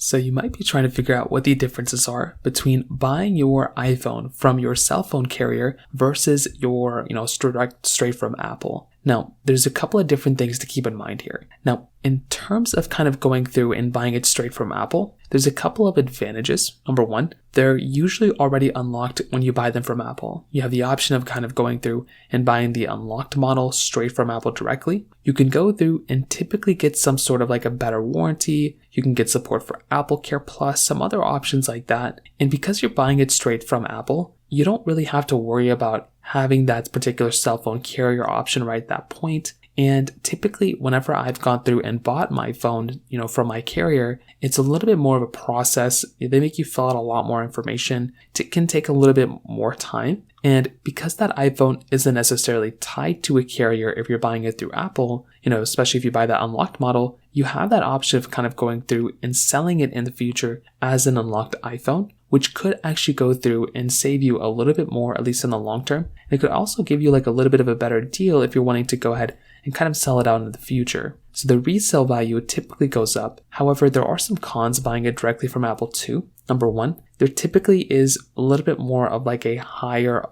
So you might be trying to figure out what the differences are between buying your iPhone from your cell phone carrier versus your, straight from Apple. Now, there's a couple of different things to keep in mind here. Now, in terms of kind of going through and buying it straight from Apple, there's a couple of advantages. Number one, they're usually already unlocked when you buy them from Apple. You have the option of kind of going through and buying the unlocked model straight from Apple directly. You can go through and typically get some sort of like a better warranty. You can get support for Apple Care Plus, some other options like that. And because you're buying it straight from Apple, you don't really have to worry about having that particular cell phone carrier option right at that point. And typically, whenever I've gone through and bought my phone, from my carrier, it's a little bit more of a process. They make you fill out a lot more information. It can take a little bit more time. And because that iPhone isn't necessarily tied to a carrier if you're buying it through Apple, especially if you buy that unlocked model, you have that option of kind of going through and selling it in the future as an unlocked iPhone, which could actually go through and save you a little bit more, at least in the long term. And it could also give you like a little bit of a better deal if you're wanting to go ahead and kind of sell it out in the future. So the resale value typically goes up. However, there are some cons buying it directly from Apple too. Number one, there typically is a little bit more of like a higher,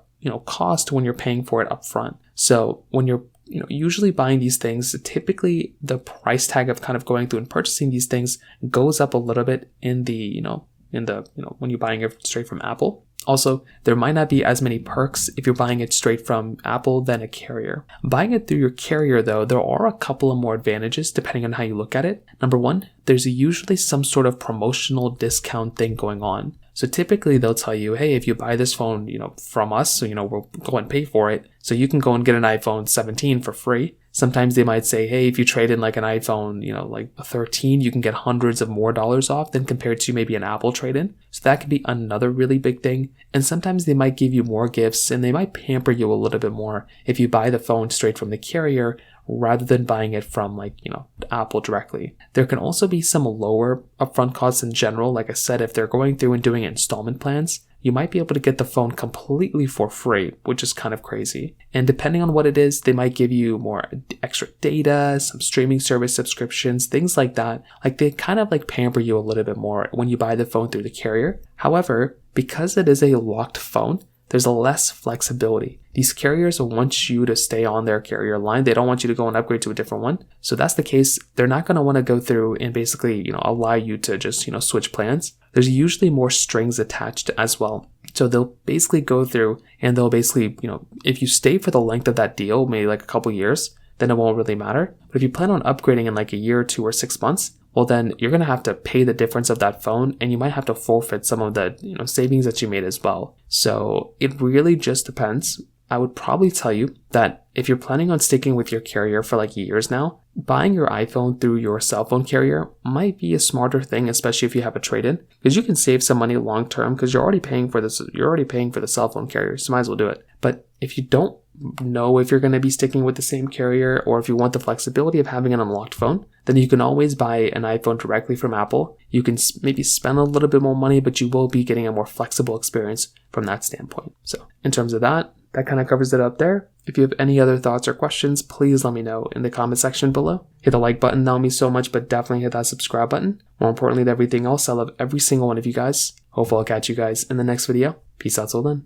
cost when you're paying for it upfront. So when you're usually buying these things, typically the price tag of kind of going through and purchasing these things goes up a little bit in the, when you're buying it straight from Apple. Also, there might not be as many perks if you're buying it straight from Apple than a carrier. Buying it through your carrier, though, there are a couple of more advantages depending on how you look at it. Number one, there's usually some sort of promotional discount thing going on. So typically they'll tell you, hey, if you buy this phone, from us, so, we'll go and pay for it. So you can go and get an iPhone 17 for free. Sometimes they might say, hey, if you trade in like an iPhone, like a 13, you can get hundreds of more dollars off than compared to maybe an Apple trade-in. So that could be another really big thing. And sometimes they might give you more gifts and they might pamper you a little bit more if you buy the phone straight from the carrier rather than buying it from Apple directly. There can also be some lower upfront costs in general. Like I said, if they're going through and doing installment plans, you might be able to get the phone completely for free, which is kind of crazy. And depending on what it is, they might give you more extra data, some streaming service subscriptions, things like that. Like they kind of pamper you a little bit more when you buy the phone through the carrier. However, because it is a locked phone, there's a less flexibility. These carriers want you to stay on their carrier line. They don't want you to go and upgrade to a different one. So that's the case. They're not going to want to go through and basically, allow you to just, switch plans. There's usually more strings attached as well. So they'll basically go through and they'll basically, if you stay for the length of that deal, maybe like a couple years, then it won't really matter. But if you plan on upgrading in like a year or 2 or 6 months, well, then you're going to have to pay the difference of that phone and you might have to forfeit some of the, savings that you made as well. So it really just depends. I would probably tell you that if you're planning on sticking with your carrier for like years now, buying your iPhone through your cell phone carrier might be a smarter thing, especially if you have a trade-in, because you can save some money long term because you're already paying for this. You're already paying for the cell phone carrier, so might as well do it. But if you don't know if you're going to be sticking with the same carrier or if you want the flexibility of having an unlocked phone, then you can always buy an iPhone directly from Apple. You can maybe spend a little bit more money, but you will be getting a more flexible experience from that standpoint. So in terms of that kind of covers it up there. If you have any other thoughts or questions, please let me know in the comment section below. Hit the like button, that would mean so much, but definitely hit that subscribe button. More importantly than everything else, I love every single one of you guys. Hopefully I'll catch you guys in the next video. Peace out till then.